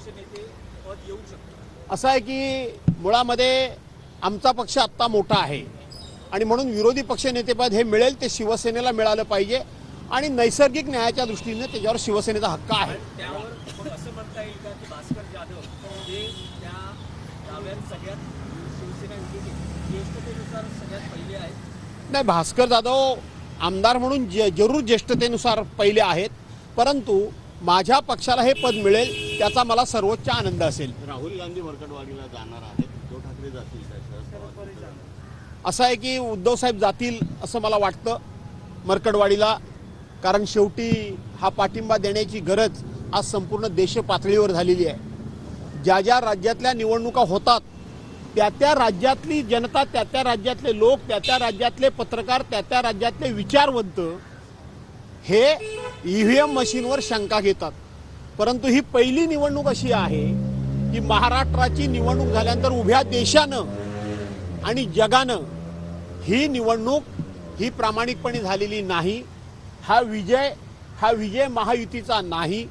पक्ष नेते पद येऊ शकतं? असं आहे की मुळामध्ये आमचा पक्ष आत्ता मोठा आहे आणि म्हणून विरोधी पक्षनेतेपद हे मिळेल ते शिवसेनेला मिळालं पाहिजे आणि नैसर्गिक न्यायाच्या दृष्टीने त्याच्यावर शिवसेनेचा हक्क आहे. त्यावर मग असं म्हणता येईल का की भास्कर जाधव जे त्या डाव्यात सगळ्यात शिवसेना विरोधी ज्येष्ठतेनुसार सगळ्यात पहिले आहेत? नाही, भास्कर जाधव आमदार म्हणून जरूर ज्येष्ठतेनुसार पहिले आहेत, परंतु माझ्या पक्षाला हे पद मिळेल त्याचा मला सर्वोच्च आनंद असेल. राहुल गांधी मरकटवाडीला जाणार आहेत, उद्धव ठाकरे जातील का? असं आहे की उद्धव साहेब जातील असं मला वाटतं मरकटवाडीला, कारण शेवटी हा पाठिंबा देण्याची गरज आज संपूर्ण देश पातळीवर झालेली आहे. ज्या ज्या राज्यातल्या निवडणुका होतात त्या त्या राज्यातली जनता, त्या त्या राज्यातले लोक, त्या त्या राज्यातले पत्रकार, त्या त्या राज्यातले विचारवंत हे EVM मशीनवर शंका घेतात. परंतु ही पहिली निवडणूक अशी आहे की महाराष्ट्राची निवडणूक झाल्यानंतर उभ्या देशानं आणि जगानं ही निवडणूक ही प्रामाणिकपणे झालेली नाही. हा विजय महायुतीचा नाही,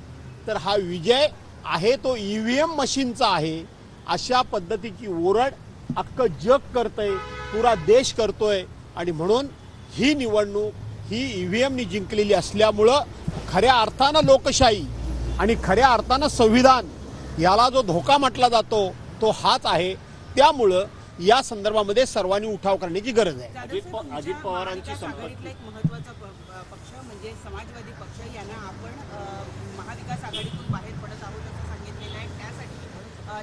तर हा विजय आहे तो EVM मशीनचा आहे. अशा पद्धतीची ओरड अख्खं जग करतंय, पुरा देश करतोय आणि म्हणून ही निवडणूक ही EVMनी जिंकलेली असल्यामुळं खऱ्या अर्थानं लोकशाही आणि खऱ्या अर्थानं संविधान याला जो धोका म्हटला जातो तो हाच आहे. त्यामुळं या संदर्भामध्ये सर्वांनी उठाव करण्याची गरज आहे. अजित पवारांची संपत्ती एक महत्त्वाचा पक्ष म्हणजे समाजवादी पक्ष यांना आपण महाविकास आघाडीतून बाहेर पडत आहोत असं सांगितलेलं आहे. त्यासाठी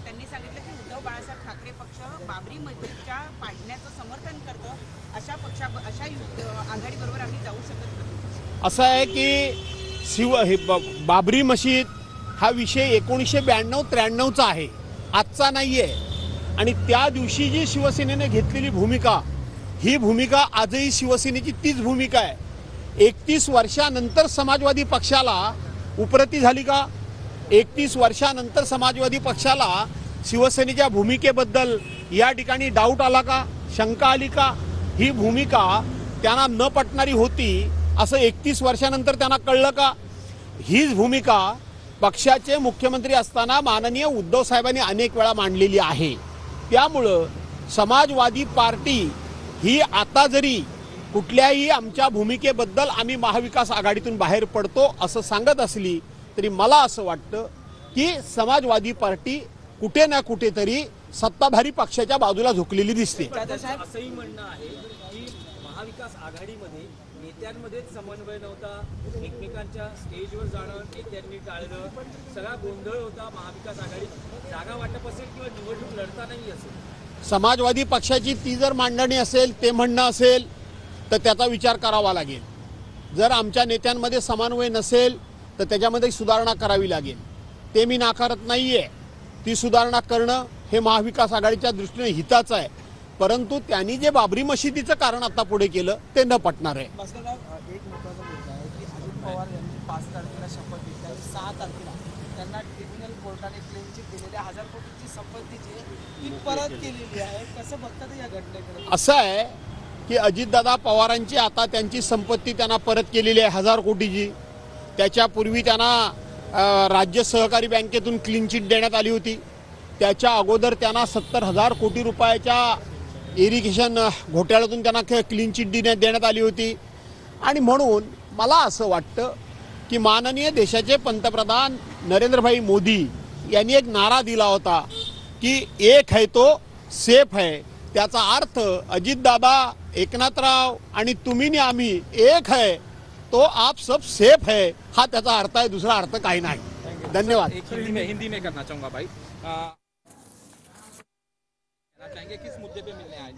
त्यांनी सांगितलं की उद्धव बाळासाहेब ठाकरे पक्ष बाबरी मस्जिदच्या पाडण्याचं समर्थन करतं, अशा आघाडीबरोबर आम्ही जाऊ शकत नाही. असं आहे की बाबरी मशीद हा विषय 1992-93चा आहे, आजचा नाही आहे. आणि त्या दिवशी जी शिवसेनेने घेतलेली भूमिका, ही भूमिका आजही शिवसेनेची तीच भूमिका आहे. 31 वर्षानंतर समाजवादी पक्षाला उपरती झाली का? 31 वर्षानंतर समाजवादी पक्षाला शिवसेनेच्या भूमिकेबद्दल या ठिकाणी डाऊट आला का, शंका आली का? ही भूमिका त्यांना न पटणारी होती असं 31 वर्षानंतर त्यांना कळलं का? हीच भूमिका पक्षाचे मुख्यमंत्री असताना माननीय उद्धव साहेबांनी अनेक वेळा मांडलेली आहे. त्यामुळं समाजवादी पार्टी ही आता जरी कुठल्याही आमच्या भूमिकेबद्दल आम्ही महाविकास आघाडीतून बाहेर पडतो असं सांगत असली तरी मला असं वाटतं की समाजवादी पार्टी कुठे ना कुठेतरी सत्ताधारी पक्षाच्या बाजूला झुकलेली दिसते. असंही म्हणणं आहे की महाविकास आघाडीमध्ये नेत्यांमध्येच समन्वय नव्हता, एकमेकांच्या स्टेजवर जाणं नेत्यांनी टाळलं, सगळा गोंधळ होता. महाविकास आघाडीत जागा वाटप असेल किंवा निवडणूक लढता नाही असेल, समाजवादी पक्षाची ती जर मांडणी असेल, ते म्हणणं असेल तर त्याचा विचार करावा लागेल. जर आमच्या नेत्यांमध्ये समन्वय नसेल तर त्याच्यामध्ये सुधारणा करावी लागेल. ते मी नाकारत नाही आहे, ती सुधारणा करणं हे महाविकास आघाडीच्या दृष्टीने हिताचं आहे. परंतु त्यांनी जे बाबरी मशिदीचं कारण आता पुढे केलं ते न पटणार आहे. एक महत्त्वाचा मुद्दा आहे की अजित पवार यांनी 5 तारखेला शपथ घेतली आणि 6 तारखेला त्यांना ट्रिब्युनल कोर्टाने क्लेम चिट दिलेल्या 1000 कोटीची संपत्तीची ती परत केलेली आहे. कसं बघतात या घटनेकडे? असं आहे की अजितदादा पवारांची आता त्यांची संपत्ती त्यांना परत केलेली आहे 1000 कोटीची. त्याच्यापूर्वी त्यांना राज्य सहकारी बँकेतून क्लीन चिट देण्यात आली होती. त्याच्या अगोदर त्यांना 70,000 कोटी रुपयाच्या इरिगेशन घोटाळ्यातून त्यांना क्लीन चिट देण्यात आली होती. आणि म्हणून मला असं वाटतं की माननीय देशाचे पंतप्रधान नरेंद्रभाई मोदी यांनी एक नारा दिला होता की एक है तो सेफ है. त्याचा अर्थ अजितदादा, एकनाथराव आणि तुम्ही आणि आम्ही एक है तो आप सब सेफ है, हा त्याचा अर्थ आहे. दुसरा अर्थ काही नाही. धन्यवाद. हिंदी में करना चाहूंगा भाई. चाहेंगे किस मुद्दे पे मिलने आए?